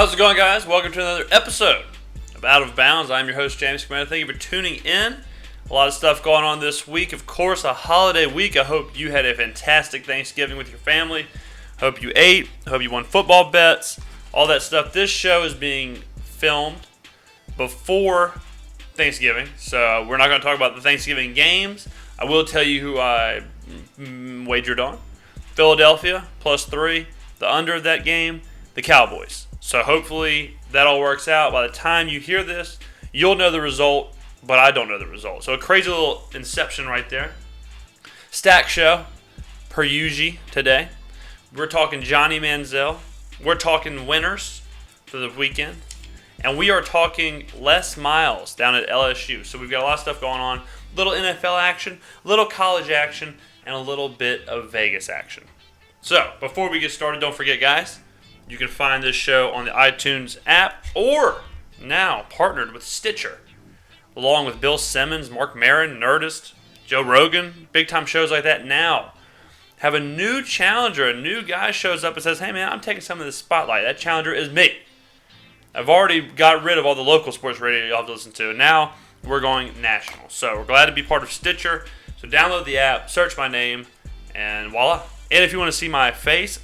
How's it going, guys? Welcome to another episode of Out of Bounds. I'm your host, James Skrmetta. Thank you for tuning in. A lot of stuff going on this week. Of course, a holiday week. I hope you had a fantastic Thanksgiving with your family. Hope you ate. Hope you won football bets. All that stuff. This show is being filmed before Thanksgiving, so we're not going to talk about the Thanksgiving games. I will tell you who I wagered on. Philadelphia, +3. The under of that game, the Cowboys. So hopefully that all works out. By the time you hear this, you'll know the result, but I don't know the result. So a crazy little inception right there. Stack show, per usual today. We're talking Johnny Manziel. We're talking winners for the weekend. And we are talking Les Miles down at LSU. So we've got a lot of stuff going on. Little NFL action, little college action, and a little bit of Vegas action. So before we get started, don't forget, guys, you can find this show on the iTunes app or now partnered with Stitcher, along with Bill Simmons, Mark Maron, Nerdist, Joe Rogan, big-time shows like that. Now have a new challenger. A new guy shows up and says, hey, man, I'm taking some of the spotlight. That challenger is me. I've already got rid of all the local sports radio y'all have to listen to. Now we're going national. So we're glad to be part of Stitcher. So download the app, search my name, and voila. And if you want to see my face,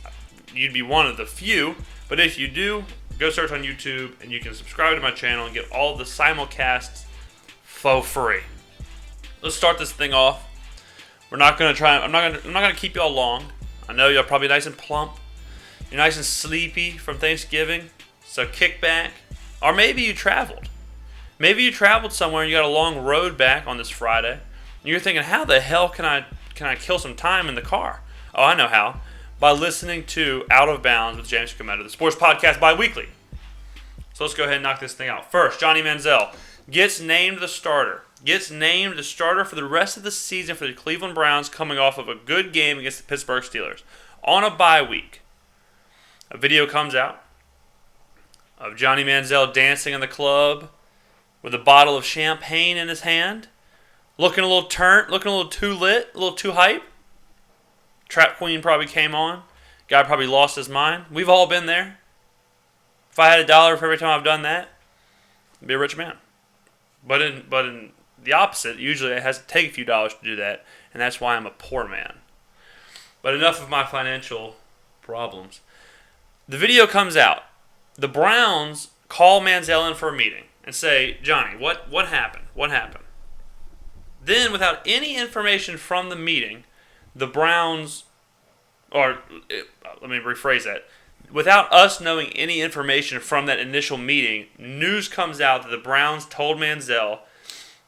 you'd be one of the few. But if you do, go search on YouTube, and you can subscribe to my channel and get all the simulcasts for free. Let's start this thing off. I'm not gonna keep y'all long. I know y'all probably nice and plump. You're nice and sleepy from Thanksgiving. So kick back. Or maybe you traveled. Maybe you traveled somewhere and you got a long road back on this Friday. And you're thinking, how the hell can I kill some time in the car? Oh, I know how. By listening to Out of Bounds with James Skrmetta, the sports podcast bi-weekly. So let's go ahead and knock this thing out. First, Johnny Manziel gets named the starter. Gets named the starter for the rest of the season for the Cleveland Browns, coming off of a good game against the Pittsburgh Steelers. On a bye week, a video comes out of Johnny Manziel dancing in the club with a bottle of champagne in his hand, looking a little turnt, looking a little too lit, a little too hype. Trap Queen probably came on. Guy probably lost his mind. We've all been there. If I had $1 for every time I've done that, I'd be a rich man. But in the opposite, usually it has to take a few dollars to do that, and that's why I'm a poor man. But enough of my financial problems. The video comes out. The Browns call Manziel in for a meeting and say, Johnny, what happened? What happened? Then, without any information from the meeting, the Browns, let me rephrase that. Without us knowing any information from that initial meeting, news comes out that the Browns told Manziel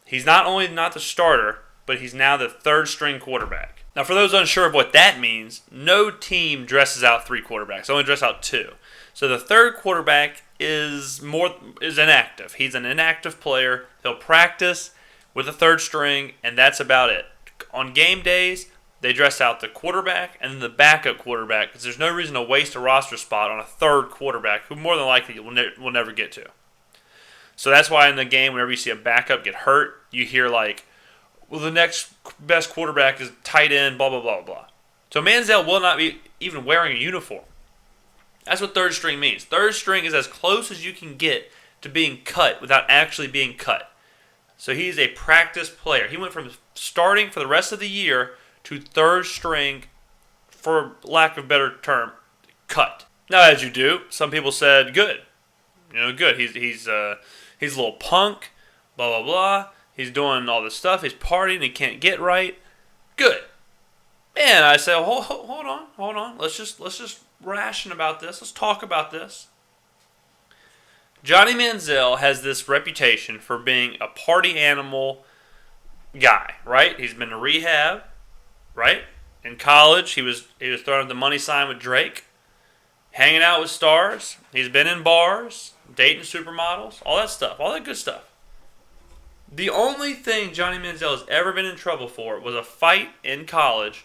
he's not only not the starter, but he's now the third-string quarterback. Now, for those unsure of what that means, no team dresses out 3 quarterbacks. They only dress out 2. So the third quarterback is inactive. He's an inactive player. He'll practice with the third string, and that's about it. On game days, they dress out the quarterback and then the backup quarterback, because there's no reason to waste a roster spot on a third quarterback who more than likely we'll never get to. So that's why in the game, whenever you see a backup get hurt, you hear like, well, the next best quarterback is tight end, blah, blah, blah, blah. So Manziel will not be even wearing a uniform. That's what third string means. Third string is as close as you can get to being cut without actually being cut. So he's a practice player. He went from starting for the rest of the year to third string, for lack of a better term, cut. Now, as you do, some people said, good. Good. He's a little punk, blah, blah, blah. He's doing all this stuff. He's partying. He can't get right. Good. And I say, hold on. Let's just ration about this. Let's talk about this. Johnny Manziel has this reputation for being a party animal guy, right? He's been to rehab, right? In college, he was throwing the money sign with Drake, hanging out with stars. He's been in bars, dating supermodels, all that stuff, all that good stuff. The only thing Johnny Manziel has ever been in trouble for was a fight in college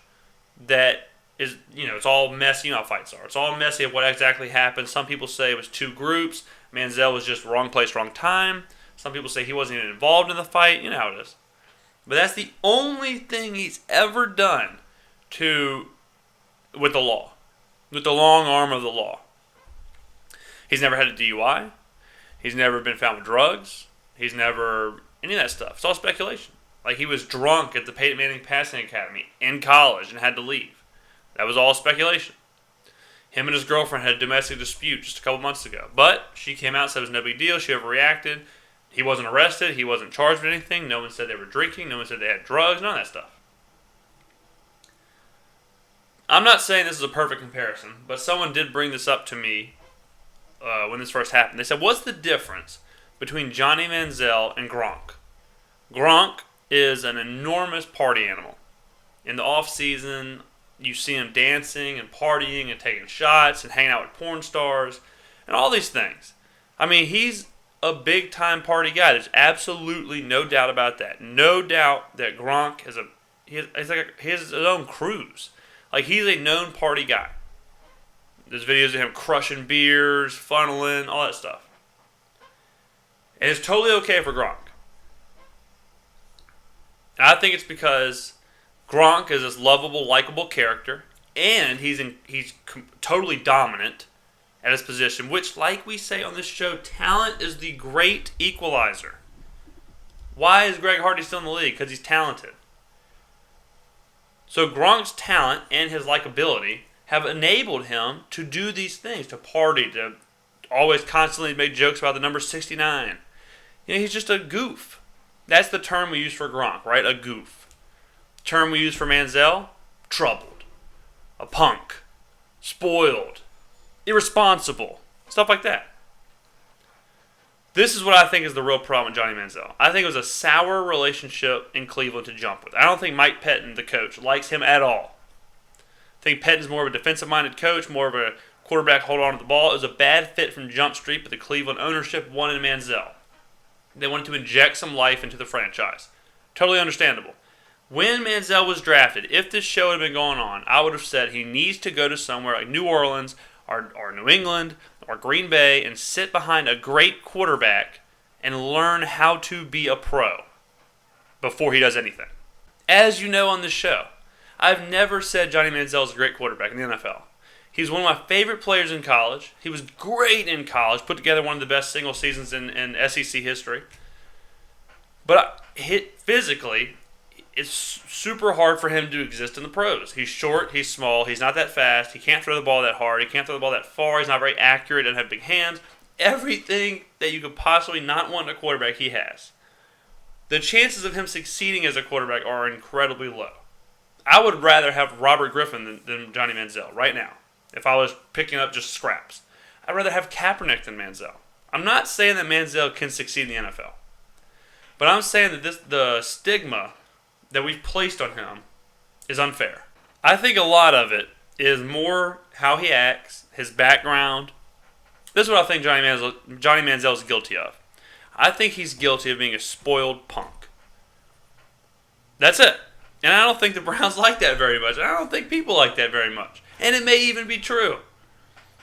that is, it's all messy. You know how fights are. It's all messy of what exactly happened. Some people say it was 2 groups. Manziel was just wrong place, wrong time. Some people say he wasn't even involved in the fight. You know how it is. But that's the only thing he's ever done with the law, with the long arm of the law. He's never had a DUI. He's never been found with drugs. He's never any of that stuff. It's all speculation. Like, he was drunk at the Peyton Manning Passing Academy in college and had to leave. That was all speculation. Him and his girlfriend had a domestic dispute just a couple months ago. But she came out and said it was no big deal. She overreacted. He wasn't arrested. He wasn't charged with anything. No one said they were drinking. No one said they had drugs. None of that stuff. I'm not saying this is a perfect comparison, but someone did bring this up to me when this first happened. They said, what's the difference between Johnny Manziel and Gronk? Gronk is an enormous party animal. In the off-season, you see him dancing and partying and taking shots and hanging out with porn stars and all these things. I mean, he's a big-time party guy. There's absolutely no doubt about that. No doubt that Gronk has his own cruise. Like, he's a known party guy. There's videos of him crushing beers, funneling, all that stuff. And it's totally okay for Gronk. And I think it's because Gronk is this lovable, likable character, and he's totally dominant at his position, which, like we say on this show, talent is the great equalizer. Why is Greg Hardy still in the league? Because he's talented. So Gronk's talent and his likability have enabled him to do these things, to party, to always constantly make jokes about the number 69. You know, he's just a goof. That's the term we use for Gronk, right? A goof. Term we use for Manziel? Troubled. A punk. Spoiled. Irresponsible. Stuff like that. This is what I think is the real problem with Johnny Manziel. I think it was a sour relationship in Cleveland to jump with. I don't think Mike Pettin, the coach, likes him at all. I think Pettin's more of a defensive-minded coach, more of a quarterback hold on to the ball. It was a bad fit from Jump Street, but the Cleveland ownership wanted Manziel. They wanted to inject some life into the franchise. Totally understandable. When Manziel was drafted, if this show had been going on, I would have said he needs to go to somewhere like New Orleans or New England or Green Bay and sit behind a great quarterback and learn how to be a pro before he does anything. As you know on this show, I've never said Johnny Manziel is a great quarterback in the NFL. He's one of my favorite players in college. He was great in college, put together one of the best single seasons in SEC history. But physically, it's super hard for him to exist in the pros. He's short, he's small, he's not that fast, he can't throw the ball that hard, he can't throw the ball that far, he's not very accurate, doesn't have big hands. Everything that you could possibly not want in a quarterback, he has. The chances of him succeeding as a quarterback are incredibly low. I would rather have Robert Griffin than Johnny Manziel right now, if I was picking up just scraps. I'd rather have Kaepernick than Manziel. I'm not saying that Manziel can succeed in the NFL. But I'm saying that the stigma that we've placed on him is unfair. I think a lot of it is more how he acts, his background. This is what I think Johnny Manziel is guilty of. I think he's guilty of being a spoiled punk. That's it. And I don't think the Browns like that very much. I don't think people like that very much. And it may even be true.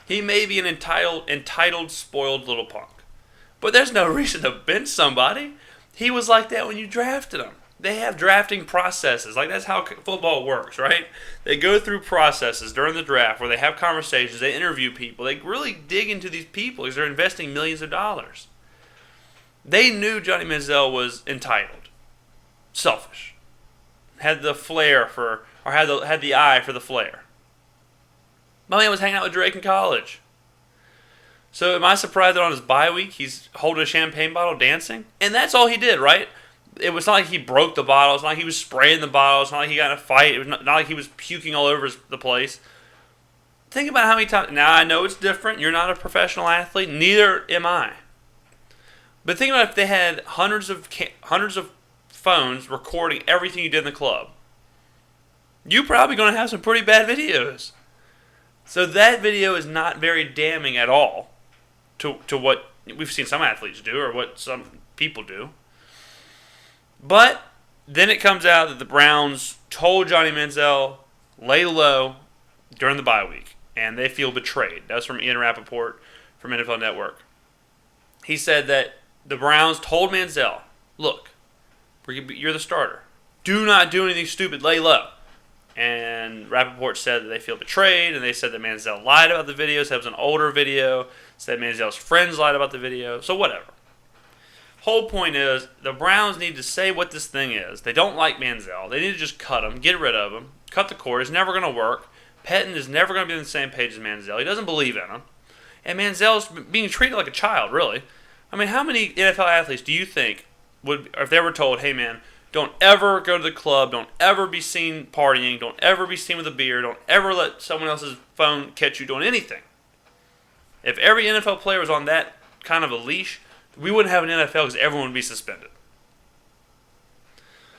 He may be an entitled, spoiled little punk. But there's no reason to bench somebody. He was like that when you drafted him. They have drafting processes. Like, that's how football works, right? They go through processes during the draft where they have conversations, they interview people, they really dig into these people because they're investing millions of dollars. They knew Johnny Manziel was entitled, selfish, had the flair for, or had the eye for the flair. My man was hanging out with Drake in college. So am I surprised that on his bye week he's holding a champagne bottle dancing? And that's all he did, right? It was not like he broke the bottle. It's not like he was spraying the bottle. It's not like he got in a fight. It was not like he was puking all over the place. Think about how many times. Now, I know it's different. You're not a professional athlete. Neither am I. But think about if they had hundreds of phones recording everything you did in the club. You're probably going to have some pretty bad videos. So that video is not very damning at all to what we've seen some athletes do or what some people do. But then it comes out that the Browns told Johnny Manziel, lay low during the bye week, and they feel betrayed. That's from Ian Rappaport from NFL Network. He said that the Browns told Manziel, look, you're the starter. Do not do anything stupid, lay low. And Rappaport said that they feel betrayed, and they said that Manziel lied about the video, said it was an older video, said Manziel's friends lied about the video, so whatever. Whole point is, the Browns need to say what this thing is. They don't like Manziel. They need to just cut him, get rid of him, cut the cord. It's never going to work. Pettin is never going to be on the same page as Manziel. He doesn't believe in him. And Manziel's being treated like a child, really. I mean, how many NFL athletes do you think would, if they were told, hey man, don't ever go to the club, don't ever be seen partying, don't ever be seen with a beer, don't ever let someone else's phone catch you doing anything. If every NFL player was on that kind of a leash, we wouldn't have an NFL because everyone would be suspended.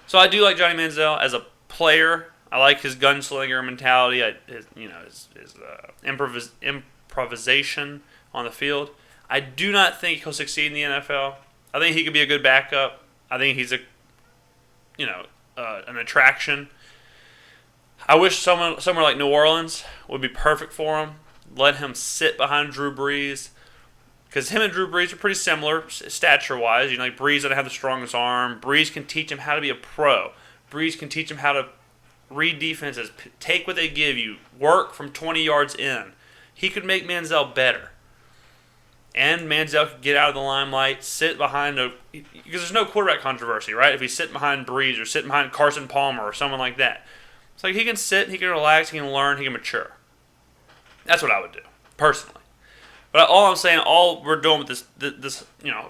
So I do like Johnny Manziel as a player. I like his gunslinger mentality, his improvisation on the field. I do not think he'll succeed in the NFL. I think he could be a good backup. I think he's an attraction. I wish somewhere like New Orleans would be perfect for him. Let him sit behind Drew Brees, because him and Drew Brees are pretty similar stature-wise. You know, like Brees doesn't have the strongest arm. Brees can teach him how to be a pro. Brees can teach him how to read defenses, take what they give you, work from 20 yards in. He could make Manziel better. And Manziel could get out of the limelight, sit behind because there's no quarterback controversy, right? If he's sitting behind Brees or sitting behind Carson Palmer or someone like that. It's like he can sit, he can relax, he can learn, he can mature. That's what I would do, personally. But all I'm saying, all we're doing with this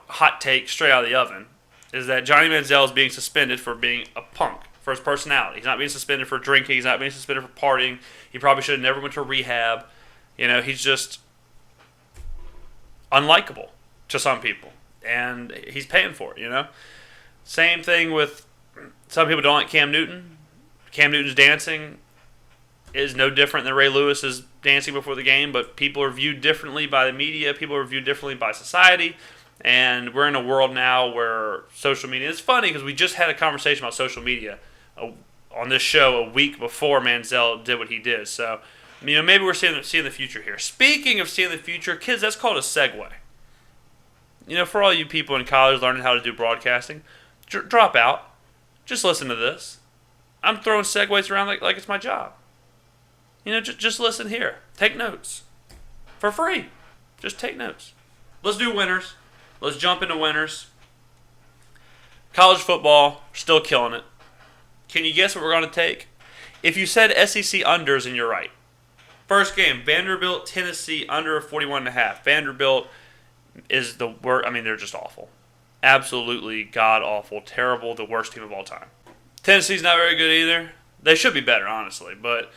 hot take straight out of the oven, is that Johnny Manziel is being suspended for being a punk, for his personality. He's not being suspended for drinking, he's not being suspended for partying. He probably should have never went to rehab. He's just unlikable to some people, and he's paying for it. Same thing with some people don't like Cam Newton. Cam Newton's dancing is no different than Ray Lewis's dancing before the game, but people are viewed differently by the media, people are viewed differently by society, and we're in a world now where social media, it's funny because we just had a conversation about social media on this show a week before Manziel did what he did, so maybe we're seeing the future here. Speaking of seeing the future, kids, that's called a segue. For all you people in college learning how to do broadcasting, drop out. Just listen to this. I'm throwing segues around like it's my job. Just listen here. Take notes. For free. Just take notes. Let's do winners. Let's jump into winners. College football, still killing it. Can you guess what we're going to take? If you said SEC unders, and you're right. First game, Vanderbilt, Tennessee, under 41.5. Vanderbilt is the worst. I mean, they're just awful. Absolutely god-awful, terrible, the worst team of all time. Tennessee's not very good either. They should be better, honestly, but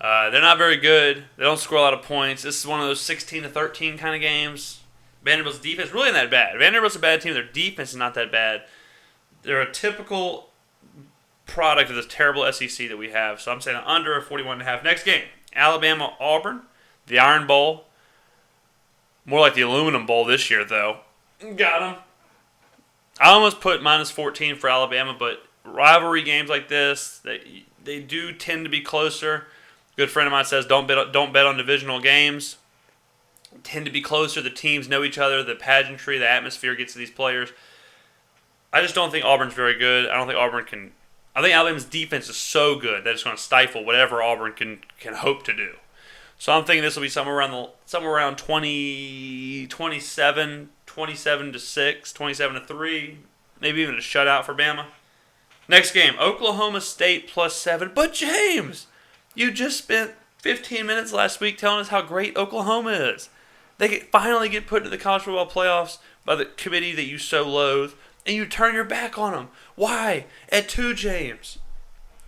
they're not very good. They don't score a lot of points. This is one of those 16-13 kind of games. Vanderbilt's defense really not that bad. Vanderbilt's a bad team. Their defense is not that bad. They're a typical product of this terrible SEC that we have. So I'm saying under 41.5. Next game, Alabama, Auburn, the Iron Bowl. More like the Aluminum Bowl this year, though. Got them. I almost put minus 14 for Alabama, but rivalry games like this, they do tend to be closer. A good friend of mine says don't bet on divisional games. Tend to be closer. The teams know each other. The pageantry, the atmosphere gets to these players. I just don't think Auburn's very good. I don't think Auburn can. I think Alabama's defense is so good that it's going to stifle whatever Auburn can hope to do. So I'm thinking this will be somewhere around 27 to 6, 27 to 3, maybe even a shutout for Bama. Next game, Oklahoma State plus 7. But James, you just spent 15 minutes last week telling us how great Oklahoma is. They could finally get put into the college football playoffs by the committee that you so loathe, and you turn your back on them. Why? At 2, James.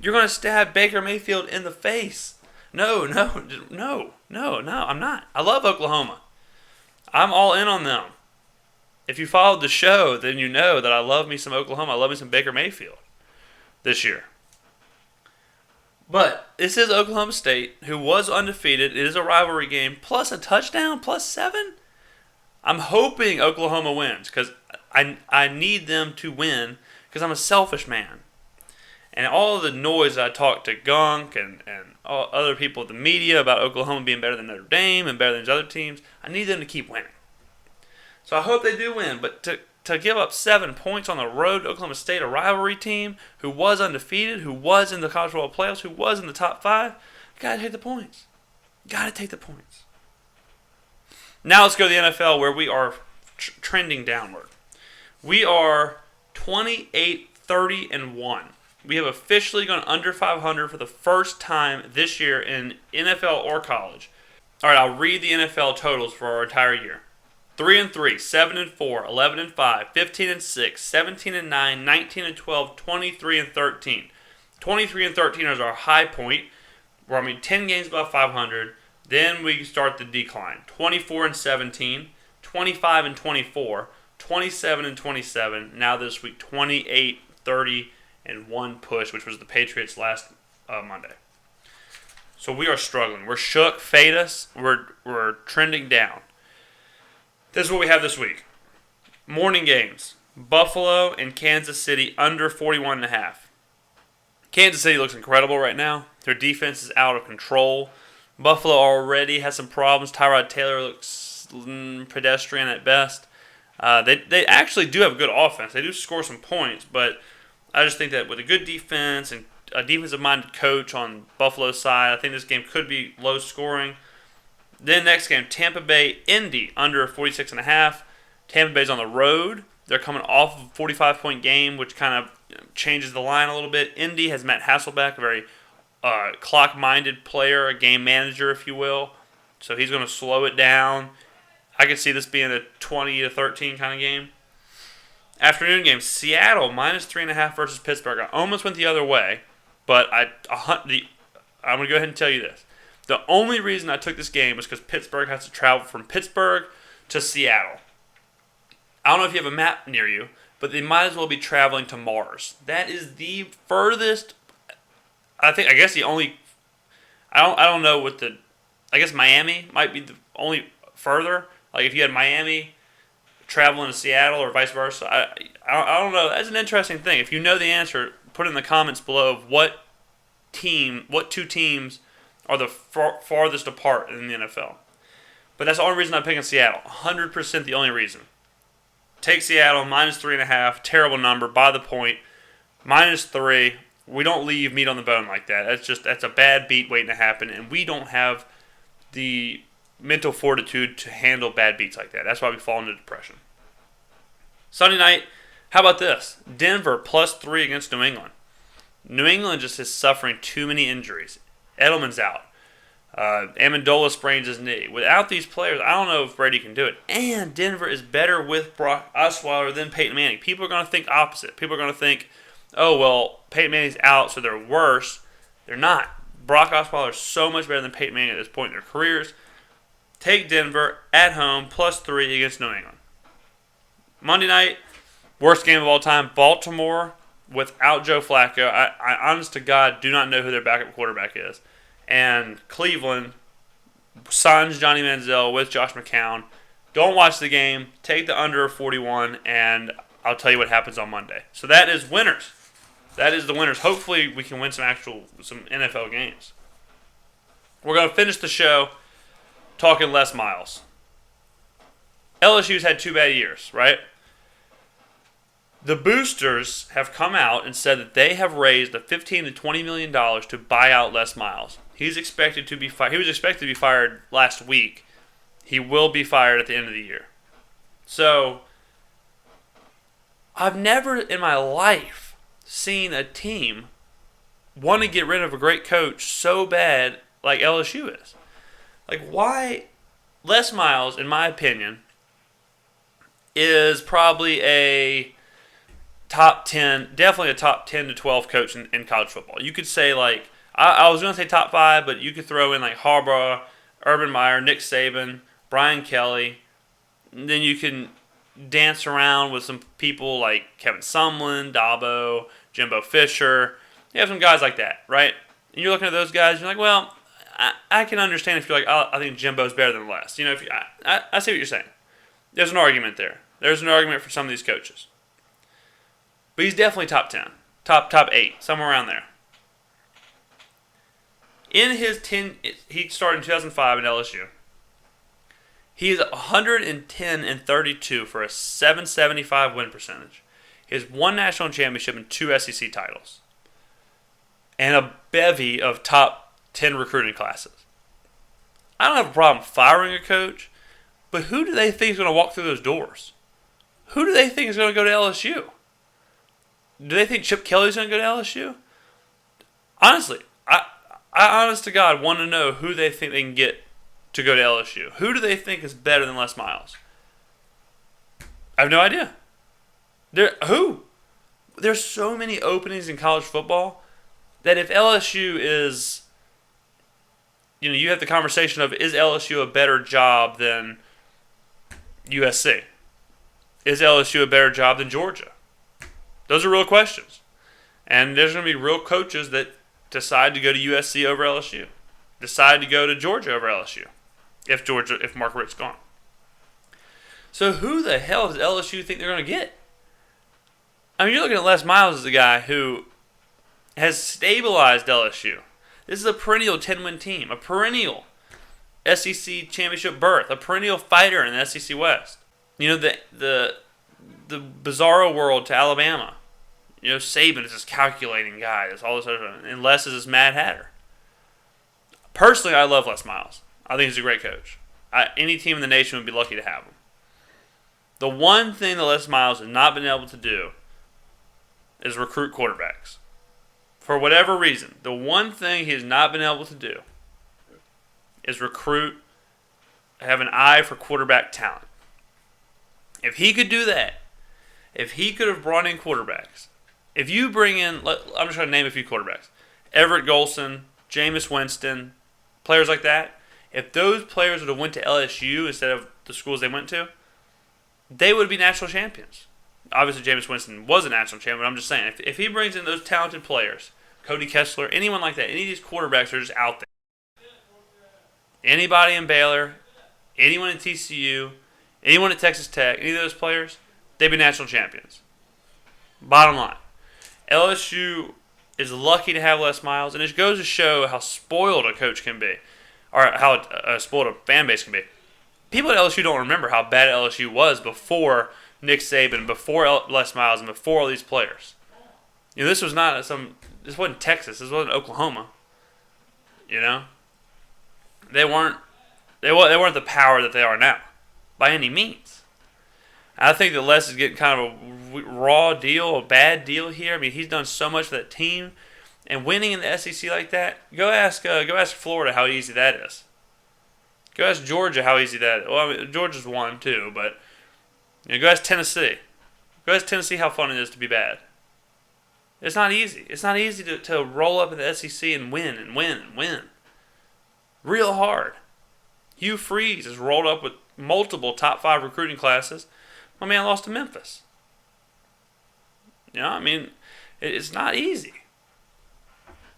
You're going to stab Baker Mayfield in the face. No, I'm not. I love Oklahoma. I'm all in on them. If you followed the show, then you know that I love me some Oklahoma. I love me some Baker Mayfield this year. But this is Oklahoma State, who was undefeated. It is a rivalry game, plus a touchdown, plus 7. I'm hoping Oklahoma wins because I need them to win because I'm a selfish man. And all of the noise I talked to Gunk and all other people at the media about Oklahoma being better than Notre Dame and better than these other teams, I need them to keep winning. So I hope they do win. But to to give up 7 points on the road to Oklahoma State, a rivalry team who was undefeated, who was in the college football playoffs, who was in the top 5, you got to take the points. Got to take the points. Now let's go to the NFL, where we are trending downward. We are 28-30-1. We have officially gone under 500 for the first time this year in NFL or college. All right, I'll read the NFL totals for our entire year. 3-3, 7-4, 11-5, 15-6, 17-9, 19-12, 23-13. 23-13 is our high point. We're 10 games above 500. Then we start the decline. 24-17, 25-24, 27-27. Now this week, 28-30 and 1 push, which was the Patriots last Monday. So we are struggling. We're shook. Fade us. We're trending down. This is what we have this week. Morning games. Buffalo and Kansas City under 41.5. Kansas City looks incredible right now. Their defense is out of control. Buffalo already has some problems. Tyrod Taylor looks pedestrian at best. They actually do have a good offense. They do score some points, but I just think that with a good defense and a defensive-minded coach on Buffalo's side, I think this game could be low scoring. Then next game, Tampa Bay, Indy, under 46.5. Tampa Bay's on the road. They're coming off of a 45-point game, which kind of changes the line a little bit. Indy has Matt Hasselbeck, a very clock-minded player, a game manager, if you will. So he's going to slow it down. I could see this being a 20-13 kind of game. Afternoon game, Seattle, minus 3.5 versus Pittsburgh. I almost went the other way, but I'm going to go ahead and tell you this. The only reason I took this game was because Pittsburgh has to travel from Pittsburgh to Seattle. I don't know if you have a map near you, but they might as well be traveling to Mars. That is the furthest. I guess the only. I don't know what the. I guess Miami might be the only further. Like if you had Miami traveling to Seattle or vice versa. I don't know. That's an interesting thing. If you know the answer, put it in the comments below of what two teams are the farthest apart in the NFL. But that's the only reason I'm picking Seattle. 100% the only reason. Take Seattle, minus 3.5. Terrible number, by the point. -3. We don't leave meat on the bone like that. That's a bad beat waiting to happen, and we don't have the mental fortitude to handle bad beats like that. That's why we fall into depression. Sunday night, how about this? Denver, +3 against New England. New England just is suffering too many injuries. Edelman's out. Amendola sprains his knee. Without these players, I don't know if Brady can do it. And Denver is better with Brock Osweiler than Peyton Manning. People are going to think opposite. People are going to think, oh, well, Peyton Manning's out, so they're worse. They're not. Brock Osweiler is so much better than Peyton Manning at this point in their careers. Take Denver at home, +3 against New England. Monday night, worst game of all time, Baltimore without Joe Flacco. I honest to God, do not know who their backup quarterback is. And Cleveland signs Johnny Manziel with Josh McCown. Don't watch the game. Take the under 41, and I'll tell you what happens on Monday. So that is winners. That is the winners. Hopefully we can win some NFL games. We're going to finish the show talking Les Miles. LSU's had 2 bad years, right? The boosters have come out and said that they have raised the $15 to $20 million to buy out Les Miles. He's expected to be fired. He was expected to be fired last week. He will be fired at the end of the year. So, I've never in my life seen a team want to get rid of a great coach so bad like LSU is. Like, why? Les Miles, in my opinion, is probably a top 10, definitely a top 10 to 12 coach in college football. You could say, like, I was going to say top 5, but you could throw in, like, Harbaugh, Urban Meyer, Nick Saban, Brian Kelly. And then you can dance around with some people like Kevin Sumlin, Dabo, Jimbo Fisher. You have some guys like that, right? And you're looking at those guys, you're like, well, I can understand if you're like, oh, I think Jimbo's better than Les. You know, I see what you're saying. There's an argument there. There's an argument for some of these coaches. But he's definitely top 10, top 8, somewhere around there. In his 10, he started in 2005 at LSU. He is 110-32 for a 775 win percentage. He has one national championship and 2 SEC titles. And a bevy of top 10 recruiting classes. I don't have a problem firing a coach, but who do they think is going to walk through those doors? Who do they think is going to go to LSU? Do they think Chip Kelly's going to go to LSU? Honestly, I honest to God want to know who they think they can get to go to LSU. Who do they think is better than Les Miles? I have no idea. Who? There's so many openings in college football that if LSU is, you have the conversation of, is LSU a better job than USC? Is LSU a better job than Georgia? Those are real questions. And there's going to be real coaches that decide to go to USC over LSU. Decide to go to Georgia over LSU. If Mark Richt's gone. So who the hell does LSU think they're going to get? I mean, you're looking at Les Miles as a guy who has stabilized LSU. This is a perennial 10-win team. A perennial SEC championship berth. A perennial fighter in the SEC West. The bizarro world to Alabama. Saban is this calculating guy. That's all this other, and Les is this Mad Hatter. Personally, I love Les Miles. I think he's a great coach. Any team in the nation would be lucky to have him. The one thing that Les Miles has not been able to do is recruit quarterbacks. For whatever reason, the one thing he has not been able to do is have an eye for quarterback talent. If he could do that, if he could have brought in quarterbacks, if you bring in, I'm just going to name a few quarterbacks, Everett Golson, Jameis Winston, players like that, if those players would have went to LSU instead of the schools they went to, they would be national champions. Obviously, Jameis Winston was a national champion, but I'm just saying, if he brings in those talented players, Cody Kessler, anyone like that, any of these quarterbacks are just out there. Anybody in Baylor, anyone at TCU, anyone at Texas Tech, any of those players, they'd be national champions. Bottom line, LSU is lucky to have Les Miles, and it goes to show how spoiled a coach can be, or how spoiled a fan base can be. People at LSU don't remember how bad LSU was before Nick Saban, before Les Miles, and before all these players. This was not this wasn't Texas, this wasn't Oklahoma. They weren't the power that they are now, by any means. I think that Les is getting kind of a raw deal, a bad deal here. I mean, he's done so much for that team, and winning in the SEC like that. Go ask Florida how easy that is. Go ask Georgia how easy that is. Well, I mean, Georgia's won too, but go ask Tennessee. Go ask Tennessee how fun it is to be bad. It's not easy. It's not easy to roll up in the SEC and win and win and win. Real hard. Hugh Freeze has rolled up with multiple top 5 recruiting classes. My man lost to Memphis. It's not easy.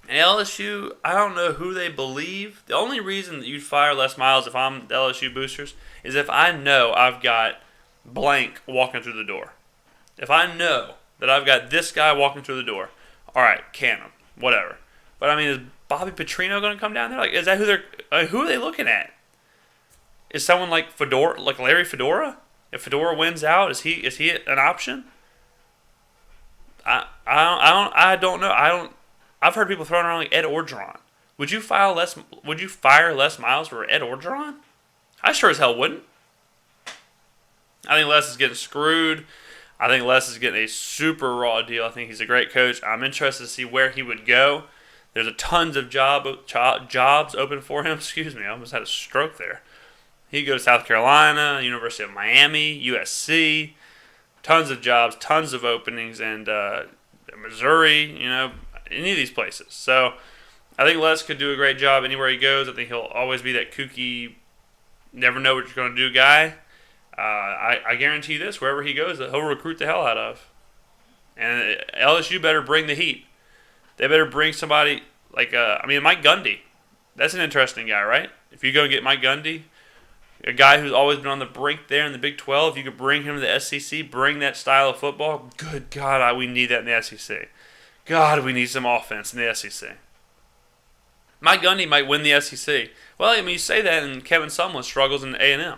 And LSU, I don't know who they believe. The only reason that you'd fire Les Miles if I'm the LSU boosters is if I know I've got blank walking through the door. If I know that I've got this guy walking through the door, all right, can him, whatever. But I mean, is Bobby Petrino going to come down there? Like, is that who are they looking at? Is someone like Larry Fedora? If Fedora wins out, is he an option? I don't know. I've heard people throwing around like Ed Orgeron. Would you fire Les Miles for Ed Orgeron? I sure as hell wouldn't. I think Les is getting screwed. I think Les is getting a super raw deal. I think he's a great coach. I'm interested to see where he would go. There's a tons of jobs open for him. Excuse me, I almost had a stroke there. He could go to South Carolina, University of Miami, USC. Tons of jobs, tons of openings, and Missouri, any of these places. So I think Les could do a great job anywhere he goes. I think he'll always be that kooky, never know what you're going to do guy. I guarantee you this, wherever he goes, he'll recruit the hell out of. And LSU better bring the heat. They better bring somebody like, Mike Gundy. That's an interesting guy, right? If you go and get Mike Gundy, a guy who's always been on the brink there in the Big 12, if you could bring him to the SEC, bring that style of football, good God, we need that in the SEC. God, we need some offense in the SEC. Mike Gundy might win the SEC. Well, you say that, and Kevin Sumlin struggles in A&M.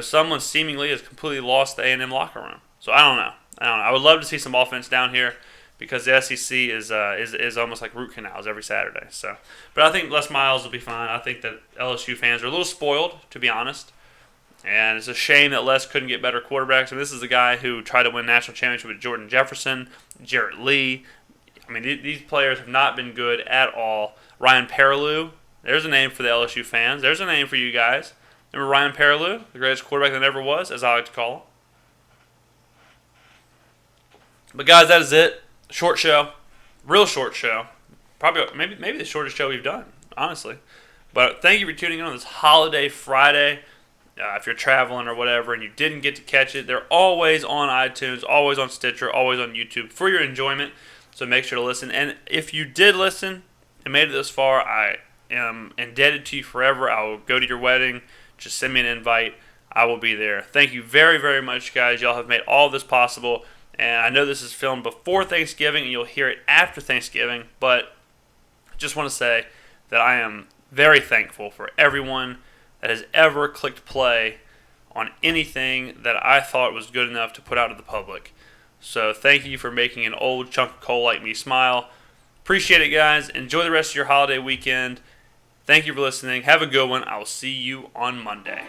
someone seemingly has completely lost the A&M locker room. So I don't know. I would love to see some offense down here because the SEC is almost like root canals every Saturday. So, but I think Les Miles will be fine. I think that LSU fans are a little spoiled, to be honest. And it's a shame that Les couldn't get better quarterbacks. And this is the guy who tried to win national championship with Jordan Jefferson, Jarrett Lee. I mean, these players have not been good at all. Ryan Perrilloux, there's a name for the LSU fans. There's a name for you guys. Remember Ryan Perrilloux, the greatest quarterback that ever was, as I like to call him. But guys, that is it. Short show, real short show. Probably maybe the shortest show we've done, honestly. But thank you for tuning in on this holiday Friday. If you're traveling or whatever and you didn't get to catch it, they're always on iTunes, always on Stitcher, always on YouTube for your enjoyment. So make sure to listen. And if you did listen and made it this far, I am indebted to you forever. I will go to your wedding. Just send me an invite. I will be there. Thank you very, very much, guys. Y'all have made all this possible. And I know this is filmed before Thanksgiving, and you'll hear it after Thanksgiving. But I just want to say that I am very thankful for everyone that has ever clicked play on anything that I thought was good enough to put out to the public. So thank you for making an old chunk of coal like me smile. Appreciate it, guys. Enjoy the rest of your holiday weekend. Thank you for listening. Have a good one. I will see you on Monday.